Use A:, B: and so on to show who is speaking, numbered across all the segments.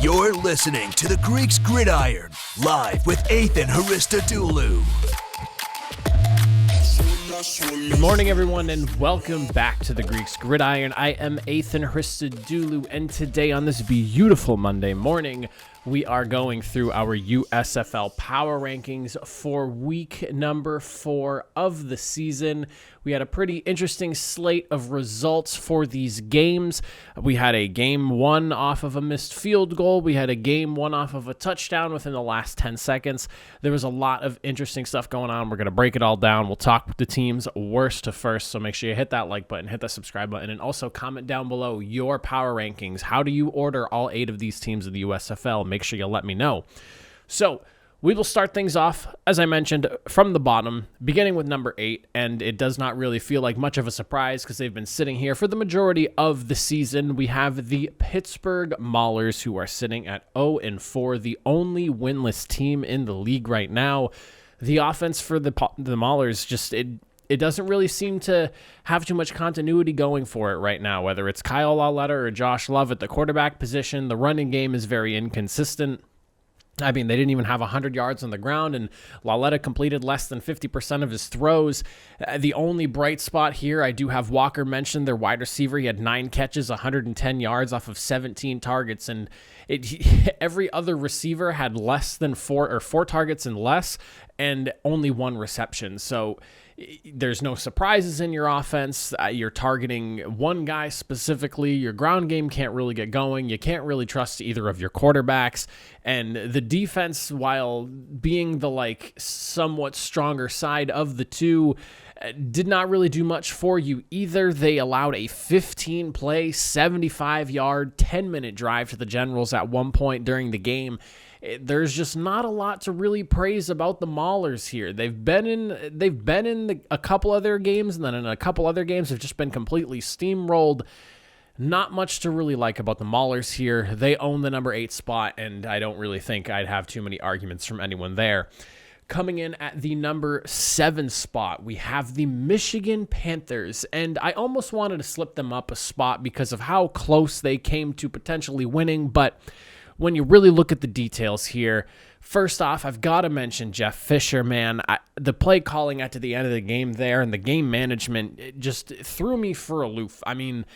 A: You're listening to the Greeks Gridiron, live with Ethan Haristodoulou.
B: Good morning, everyone, and welcome back to the Greeks Gridiron. I am Ethan Haristodoulou, and today on this beautiful Monday morning, we are going through our USFL power rankings for week number 4 of the season. We had a pretty interesting slate of results for these games. We had a game 1 off of a missed field goal. We had a game 1 off of a touchdown within the last 10 seconds. There was a lot of interesting stuff going on. We're going to break it all down. We'll talk with the teams worst to first, so make sure you hit that like button, hit that subscribe button, and also comment down below your power rankings. How do you order all 8 of these teams in the USFL? Make sure you let me know. So we will start things off, as I mentioned, from the bottom, beginning with number 8, and it does not really feel like much of a surprise because they've been sitting here for the majority of the season. We have the Pittsburgh Maulers, who are sitting at 0-4, the only winless team in the league right now. The offense for the Maulers just it doesn't really seem to have too much continuity going for it right now, whether it's Kyle Lauletta or Josh Love at the quarterback position. The running game is very inconsistent. I mean, they didn't even have 100 yards on the ground, and Lauletta completed less than 50% of his throws. The only bright spot here, I do have Walker mentioned, their wide receiver. He had 9 catches, 110 yards off of 17 targets, and every other receiver had less than 4 targets and less, and only 1 reception. So there's no surprises in your offense. You're targeting one guy specifically. Your ground game can't really get going. You can't really trust either of your quarterbacks. And the defense, while being the somewhat stronger side of the two, did not really do much for you either. They allowed a 15-play, 75-yard, 10-minute drive to the Generals at one point during the game. There's just not a lot to really praise about the Maulers here. They've been in a couple other games, and then in a couple other games have just been completely steamrolled. Not much to really like about the Maulers here. They own the number 8 spot, and I don't really think I'd have too many arguments from anyone there. Coming in at the number 7 spot, we have the Michigan Panthers, and I almost wanted to slip them up a spot because of how close they came to potentially winning, but when you really look at the details here, first off, I've got to mention Jeff Fisher, man. The play calling at the end of the game there and the game management, it just threw me for a loop. I mean,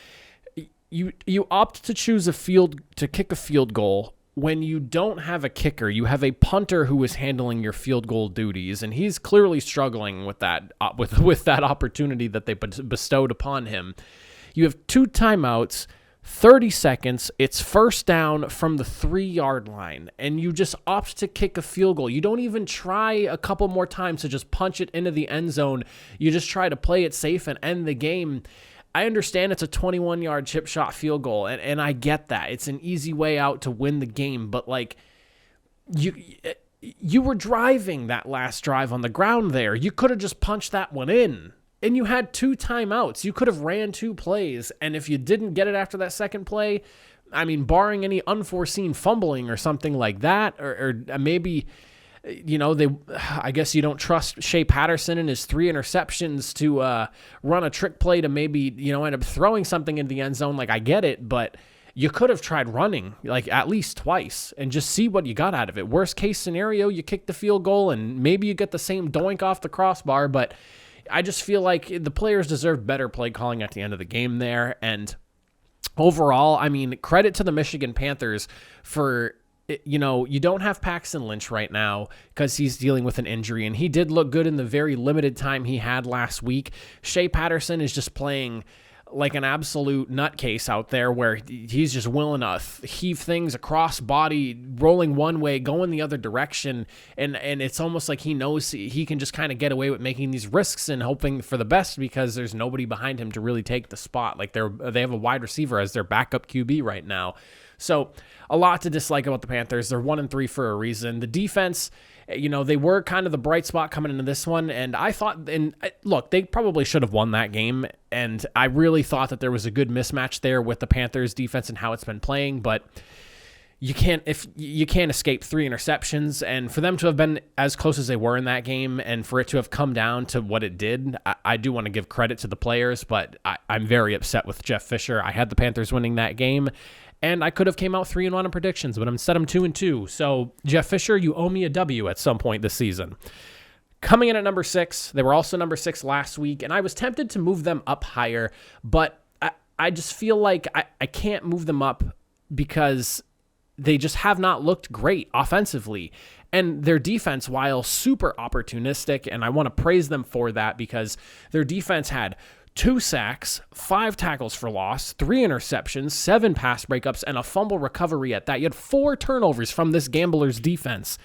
B: you opt to choose to kick a field goal when you don't have a kicker. You have a punter who is handling your field goal duties, and he's clearly struggling with that with that opportunity that they bestowed upon him. You have 2 timeouts, 30 seconds, it's first down from the 3-yard line, and you just opt to kick a field goal. You don't even try a couple more times to just punch it into the end zone. You just try to play it safe and end the game. I understand it's a 21-yard chip shot field goal, and I get that. It's an easy way out to win the game, but you were driving that last drive on the ground there. You could have just punched that one in. And you had 2 timeouts. You could have ran 2 plays, and if you didn't get it after that second play, I mean, barring any unforeseen fumbling or something like that, or maybe, I guess you don't trust Shea Patterson and his 3 interceptions to run a trick play to maybe, end up throwing something into the end zone. I get it, but you could have tried running at least twice and just see what you got out of it. Worst case scenario, you kick the field goal and maybe you get the same doink off the crossbar, but I just feel like the players deserve better play calling at the end of the game there. And overall, I mean, credit to the Michigan Panthers for, you don't have Paxton Lynch right now because he's dealing with an injury, and he did look good in the very limited time he had last week. Shea Patterson is just playing like an absolute nutcase out there where he's just willing to heave things across body, rolling one way, going the other direction. And it's almost like he knows he can just kind of get away with making these risks and hoping for the best because there's nobody behind him to really take the spot. They have a wide receiver as their backup QB right now. So a lot to dislike about the Panthers. They're 1-3 for a reason. The defense, they were kind of the bright spot coming into this one, and I thought, look, they probably should have won that game, and I really thought that there was a good mismatch there with the Panthers defense and how it's been playing, but you can't escape 3 interceptions, and for them to have been as close as they were in that game and for it to have come down to what it did, I do want to give credit to the players, but I'm very upset with Jeff Fisher. I had the Panthers winning that game, and I could have came out 3-1 in predictions, but instead I'm 2-2. So Jeff Fisher, you owe me a W at some point this season. Coming in at number 6, they were also number 6 last week, and I was tempted to move them up higher, but I just feel like I can't move them up because they just have not looked great offensively. And their defense, while super opportunistic, and I want to praise them for that because their defense had 2 sacks, 5 tackles for loss, 3 interceptions, 7 pass breakups, and a fumble recovery at that. You had 4 turnovers from this Gamblers defense.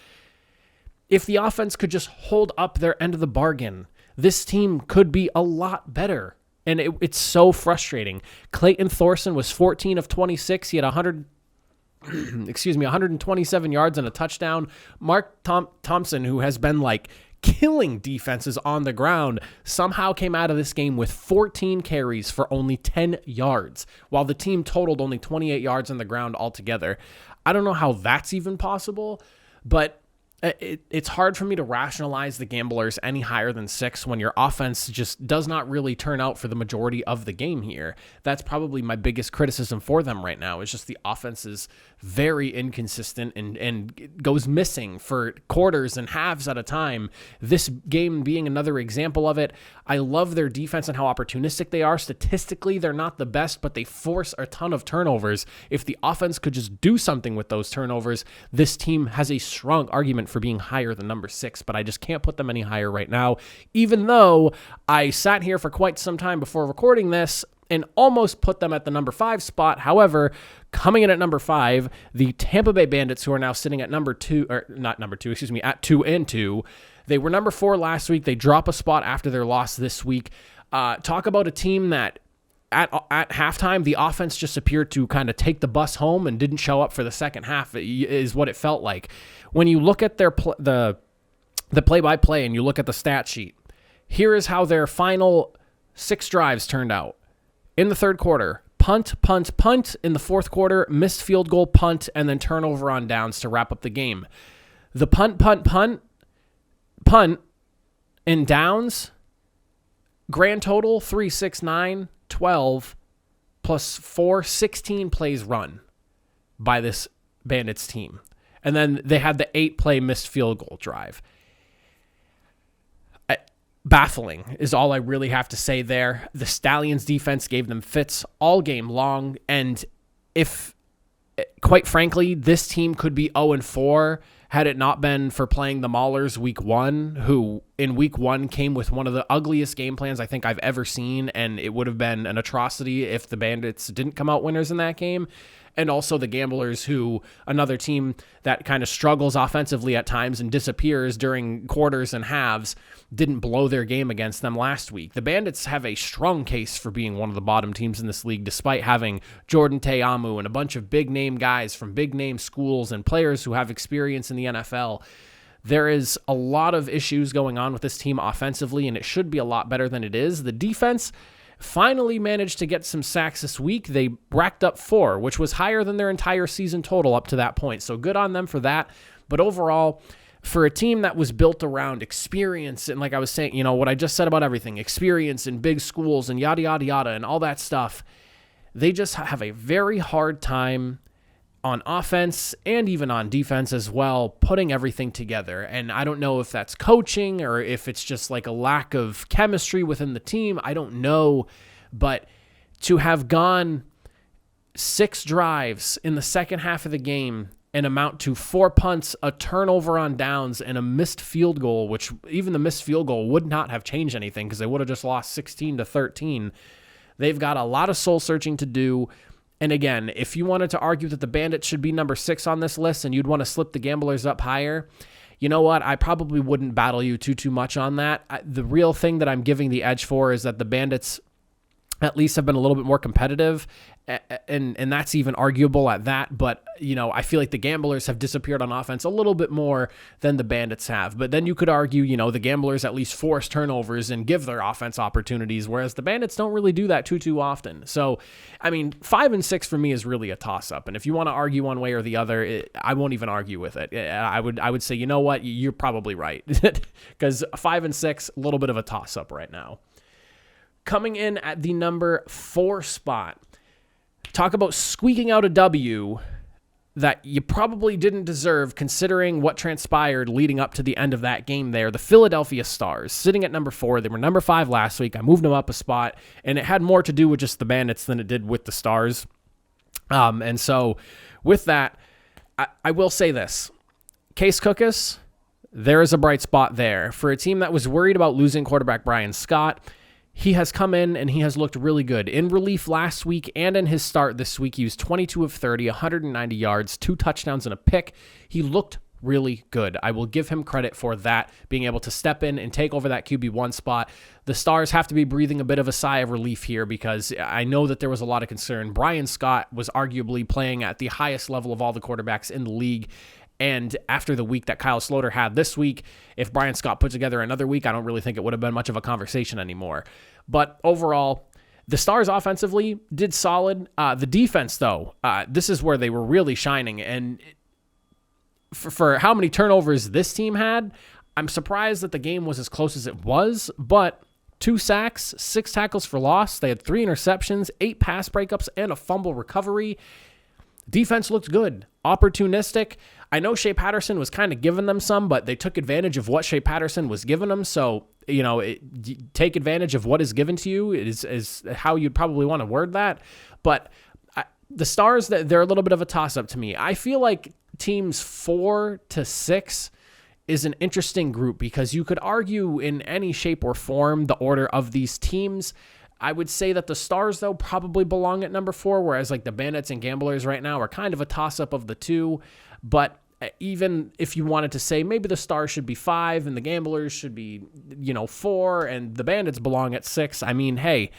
B: If the offense could just hold up their end of the bargain, this team could be a lot better. And it's so frustrating. Clayton Thorson was 14 of 26. He had 127 yards and a touchdown. Mark Thompson, who has been like killing defenses on the ground, somehow came out of this game with 14 carries for only 10 yards, while the team totaled only 28 yards on the ground altogether. I don't know how that's even possible, but it's hard for me to rationalize the Gamblers any higher than 6 when your offense just does not really turn out for the majority of the game here. That's probably my biggest criticism for them right now, is just the offense is very inconsistent and goes missing for quarters and halves at a time. This game being another example of it. I love their defense and how opportunistic they are. Statistically, they're not the best, but they force a ton of turnovers. If the offense could just do something with those turnovers, this team has a strong argument for being higher than number 6, but I just can't put them any higher right now, even though I sat here for quite some time before recording this and almost put them at the number 5 spot. However, coming in at number 5, the Tampa Bay Bandits, who are now sitting at at 2-2. They were number 4 last week. They drop a spot after their loss this week. Talk about a team that at halftime, the offense just appeared to kind of take the bus home and didn't show up for the second half, is what it felt like. When you look at their the play-by-play and you look at the stat sheet, here is how their final 6 drives turned out. In the third quarter, punt. In the fourth quarter, missed field goal, punt, and then turnover on downs to wrap up the game. The punt, and downs, grand total, 3, 6, 9, 12, plus 4, 16 plays run by this Bandits team. And then they had the 8-play missed field goal drive. Baffling is all I really have to say there. The Stallions defense gave them fits all game long. And if, quite frankly, this team could be 0-4 had it not been for playing the Maulers week 1, who in week 1 came with one of the ugliest game plans I think I've ever seen. And it would have been an atrocity if the Bandits didn't come out winners in that game. And also the Gamblers, who another team that kind of struggles offensively at times and disappears during quarters and halves, didn't blow their game against them last week. The Bandits have a strong case for being one of the bottom teams in this league, despite having Jordan Te'amu and a bunch of big-name guys from big-name schools and players who have experience in the NFL. There is a lot of issues going on with this team offensively, and it should be a lot better than it is. The defense finally managed to get some sacks this week. They racked up 4, which was higher than their entire season total up to that point. So good on them for that. But overall, for a team that was built around experience, and like I was saying, what I just said about everything, experience in big schools and yada, yada, yada, and all that stuff, they just have a very hard time on offense and even on defense as well, putting everything together. And I don't know if that's coaching or if it's just like a lack of chemistry within the team. I don't know. But to have gone 6 drives in the second half of the game and amount to 4 punts, a turnover on downs, and a missed field goal, which even the missed field goal would not have changed anything because they would have just lost 16-13. They've got a lot of soul searching to do. And again, if you wanted to argue that the Bandits should be number 6 on this list and you'd want to slip the Gamblers up higher, you know what? I probably wouldn't battle you too much on that. The real thing that I'm giving the edge for is that the Bandits at least have been a little bit more competitive, and that's even arguable at that. But, I feel like the Gamblers have disappeared on offense a little bit more than the Bandits have. But then you could argue, the Gamblers at least force turnovers and give their offense opportunities, whereas the Bandits don't really do that too often. So, 5-6 for me is really a toss-up. And if you want to argue one way or the other, I won't even argue with it. I would say, you know what, you're probably right. Because 5-6, a little bit of a toss-up right now. Coming in at the number 4 spot, talk about squeaking out a W that you probably didn't deserve considering what transpired leading up to the end of that game there. The Philadelphia Stars, sitting at number 4. They were number 5 last week. I moved them up a spot, and it had more to do with just the Bandits than it did with the Stars. And so with that, I will say this. Case Cookus, there is a bright spot there. For a team that was worried about losing quarterback Brian Scott, he has come in and he has looked really good. In relief last week and in his start this week, he was 22 of 30, 190 yards, 2 touchdowns and a pick. He looked really good. I will give him credit for that, being able to step in and take over that QB1 spot. The Stars have to be breathing a bit of a sigh of relief here because I know that there was a lot of concern. Brian Scott was arguably playing at the highest level of all the quarterbacks in the league. And after the week that Kyle Sloter had this week, if Brian Scott put together another week, I don't really think it would have been much of a conversation anymore. But overall, the Stars offensively did solid. The defense, though, this is where they were really shining. And for how many turnovers this team had, I'm surprised that the game was as close as it was. But 2 sacks, 6 tackles for loss. They had 3 interceptions, 8 pass breakups, and a fumble recovery. Defense looked good, opportunistic. I know Shea Patterson was kind of giving them some, but they took advantage of what Shea Patterson was giving them. So, take advantage of what is given to you is how you'd probably want to word that. But the Stars, they're a little bit of a toss-up to me. I feel like teams 4 to 6 is an interesting group because you could argue in any shape or form the order of these teams. I would say that the Stars, though, probably belong at number 4, whereas like the Bandits and Gamblers right now are kind of a toss-up of the two. But even if you wanted to say maybe the Stars should be 5 and the Gamblers should be, 4 and the Bandits belong at 6, hey,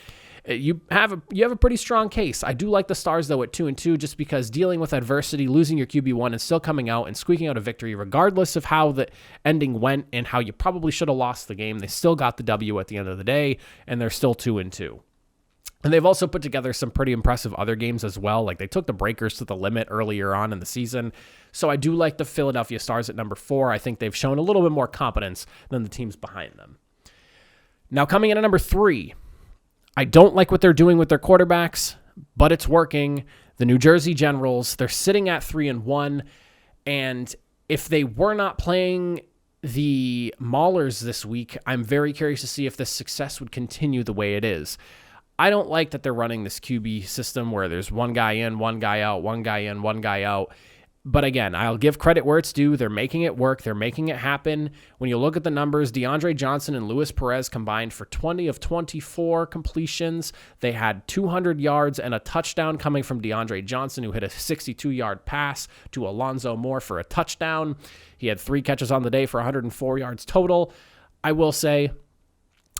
B: you have a pretty strong case. I do like the Stars, though, at 2-2, just because dealing with adversity, losing your QB1 and still coming out and squeaking out a victory, regardless of how the ending went and how you probably should have lost the game, they still got the W at the end of the day, and they're still 2-2. And they've also put together some pretty impressive other games as well. Like they took the Breakers to the limit earlier on in the season. So I do like the Philadelphia Stars at number 4. I think they've shown a little bit more competence than the teams behind them. Now coming in at number 3, I don't like what they're doing with their quarterbacks, but it's working. The New Jersey Generals, they're sitting at 3-1. And if they were not playing the Maulers this week, I'm very curious to see if this success would continue the way it is. I don't like that they're running this QB system where there's one guy in, one guy out, one guy in, one guy out. But again, I'll give credit where it's due. They're making it work. They're making it happen. When you look at the numbers, DeAndre Johnson and Luis Perez combined for 20 of 24 completions. They had 200 yards and a touchdown coming from DeAndre Johnson, who hit a 62-yard pass to Alonzo Moore for a touchdown. He had 3 catches on the day for 104 yards total. I will say,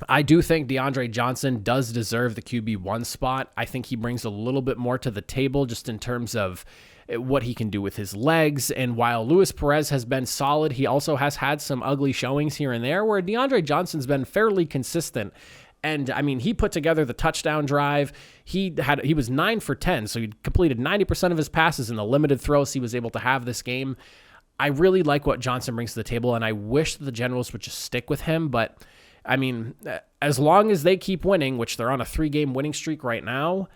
B: I do think DeAndre Johnson does deserve the QB1 spot. I think he brings a little bit more to the table just in terms of what he can do with his legs. And while Luis Perez has been solid, he also has had some ugly showings here and there where DeAndre Johnson's been fairly consistent. And he put together the touchdown drive. He was 9 for 10, so he completed 90% of his passes in the limited throws he was able to have this game. I really like what Johnson brings to the table, and I wish that the Generals would just stick with him. But as long as they keep winning, which they're on a 3-game winning streak right now,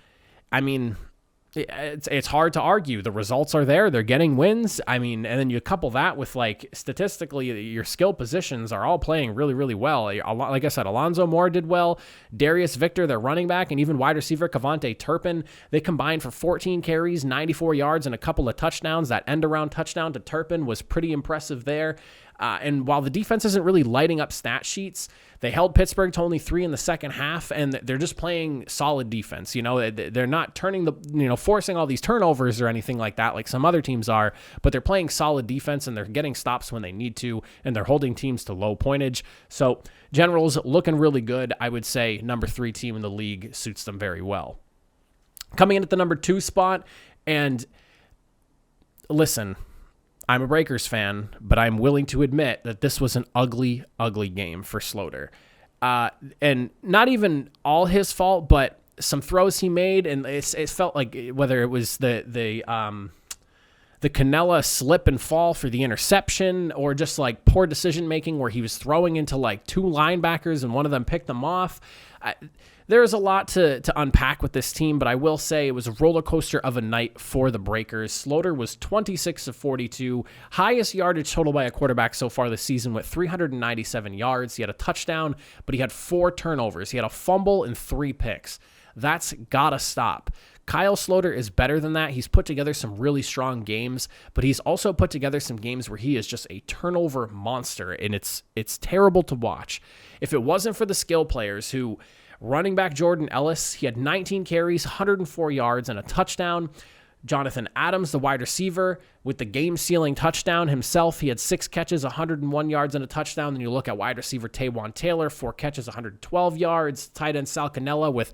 B: it's hard to argue. The results are there. They're getting wins. And then you couple that with, statistically, your skill positions are all playing really, really well. Like I said, Alonzo Moore did well. Darius Victor, their running back, and even wide receiver Kavontae Turpin, they combined for 14 carries, 94 yards, and a couple of touchdowns. That end-around touchdown to Turpin was pretty impressive there. And while the defense isn't really lighting up stat sheets, they held Pittsburgh to only 3 in the second half, and they're just playing solid defense. They're not forcing all these turnovers or anything like that, like some other teams are, but they're playing solid defense, and they're getting stops when they need to, and they're holding teams to low pointage. So Generals looking really good. I would say number 3 team in the league suits them very well. Coming in at the number 2 spot, and listen, I'm a Breakers fan, but I'm willing to admit that this was an ugly, ugly game for Sloter. And not even all his fault, but some throws he made, and it felt like whether it was the Cannella slip and fall for the interception, or just like poor decision making where he was throwing into like 2 linebackers and one of them picked them off. There's a lot to unpack with this team, but I will say it was a roller coaster of a night for the Breakers. Sloter was 26 of 42, highest yardage total by a quarterback so far this season with 397 yards. He had a touchdown, but he had 4 turnovers. He had a fumble and 3 picks. That's gotta stop. Kyle Sloter is better than that. He's put together some really strong games, but he's also put together some games where he is just a turnover monster, and it's terrible to watch. If it wasn't for the skill players who... Running back Jordan Ellis, he had 19 carries, 104 yards, and a touchdown. Jonathan Adams, the wide receiver, with the game-sealing touchdown himself, he had 6 catches, 101 yards, and a touchdown. Then you look at wide receiver Taywan Taylor, 4 catches, 112 yards. Tight end Sal Cannella with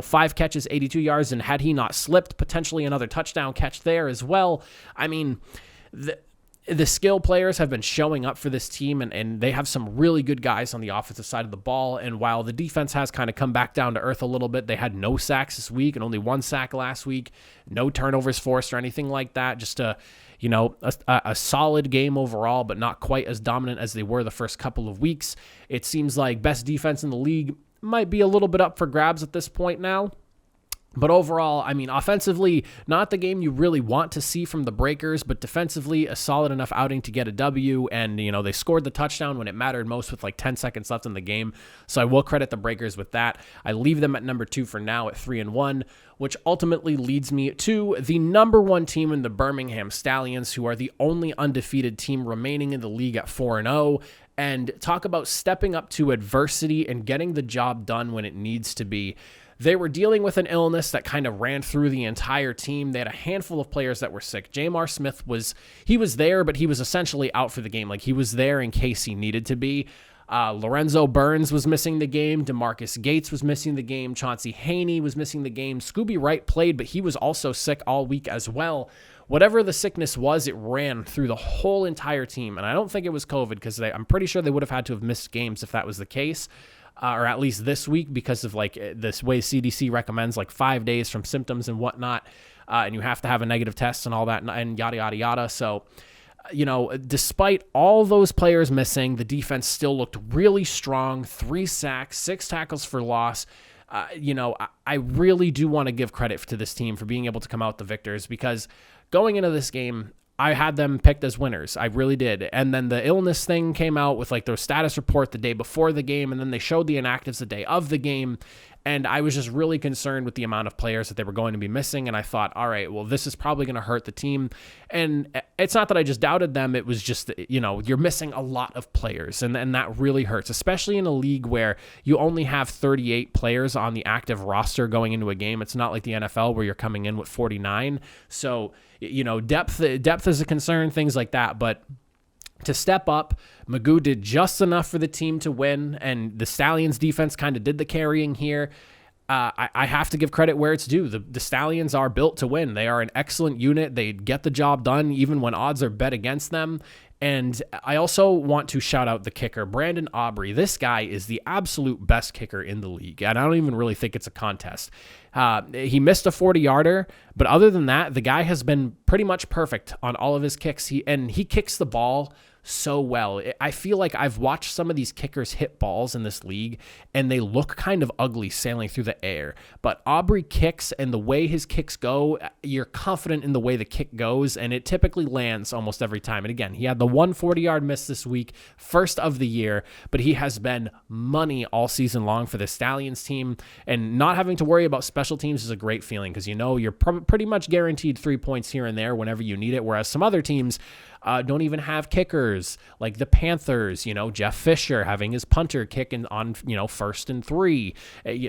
B: 5 catches, 82 yards, and had he not slipped, potentially another touchdown catch there as well. I mean, the skill players have been showing up for this team, and they have some really good guys on the offensive side of the ball. And while the defense has kind of come back down to earth a little bit, they had no sacks this week and only 1 sack last week, no turnovers forced or anything like that. Just a solid game overall, but not quite as dominant as they were the first couple of weeks. It seems like best defense in the league might be a little bit up for grabs at this point now. But overall, I mean, offensively, not the game you really want to see from the Breakers, but defensively, a solid enough outing to get a W. And, they scored the touchdown when it mattered most with like 10 seconds left in the game. So I will credit the Breakers with that. I leave them at number 2 for now at 3-1, which ultimately leads me to the number 1 team in the Birmingham Stallions, who are the only undefeated team remaining in the league at 4-0. And talk about stepping up to adversity and getting the job done when it needs to be. They were dealing with an illness that kind of ran through the entire team. They had a handful of players that were sick. Jamar Smith was there, but he was essentially out for the game. Like, he was there in case he needed to be. Lorenzo Burns was missing the game. DeMarcus Gates was missing the game. Chauncey Haney was missing the game. Scooby Wright played, but he was also sick all week as well. Whatever the sickness was, it ran through the whole entire team. And I don't think it was COVID, because I'm pretty sure they would have had to have missed games if that was the case. Or at least this week, because of like this way CDC recommends like 5 days from symptoms and whatnot. And you have to have a negative test and all that and yada, yada, yada. So, despite all those players missing, the defense still looked really strong. 3 sacks, 6 tackles for loss. I really do want to give credit to this team for being able to come out the victors, because going into this game, I had them picked as winners. I really did. And then the illness thing came out with like their status report the day before the game, and then they showed the inactives the day of the game. And I was just really concerned with the amount of players that they were going to be missing. And I thought, all right, well, this is probably going to hurt the team. And it's not that I just doubted them. It was just, you're missing a lot of players. And that really hurts, especially in a league where you only have 38 players on the active roster going into a game. It's not like the NFL where you're coming in with 49. So, depth is a concern, things like that. But to step up, Magoo did just enough for the team to win, and the Stallions defense kind of did the carrying here. I have to give credit where it's due. The Stallions are built to win. They are an excellent unit. They get the job done even when odds are bet against them. And I also want to shout out the kicker, Brandon Aubry. This guy is the absolute best kicker in the league, and I don't even really think it's a contest. He missed a 40-yarder, but other than that, the guy has been pretty much perfect on all of his kicks. He kicks the ball so well. I feel like I've watched some of these kickers hit balls in this league, and they look kind of ugly sailing through the air. But Aubry kicks, and the way his kicks go, you're confident in the way the kick goes, and it typically lands almost every time. And again, he had the 140-yard miss this week, first of the year, but he has been money all season long for the Stallions team, and not having to worry about special teams is a great feeling, because you're pretty much guaranteed 3 points here and there whenever you need it, whereas some other teams, don't even have kickers, like the Panthers, Jeff Fisher having his punter kicking on, 1st and 3.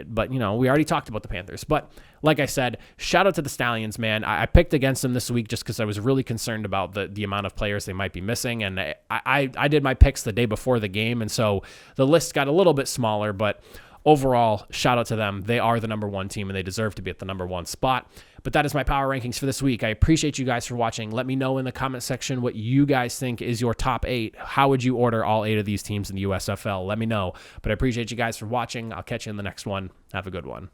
B: But, we already talked about the Panthers. But like I said, shout out to the Stallions, man. I picked against them this week just because I was really concerned about the amount of players they might be missing. And I did my picks the day before the game, and so the list got a little bit smaller, but overall, shout out to them. They are the number 1 team, and they deserve to be at the number 1 spot. But that is my power rankings for this week. I appreciate you guys for watching. Let me know in the comment section what you guys think is your top 8. How would you order all 8 of these teams in the USFL? Let me know. But I appreciate you guys for watching. I'll catch you in the next one. Have a good one.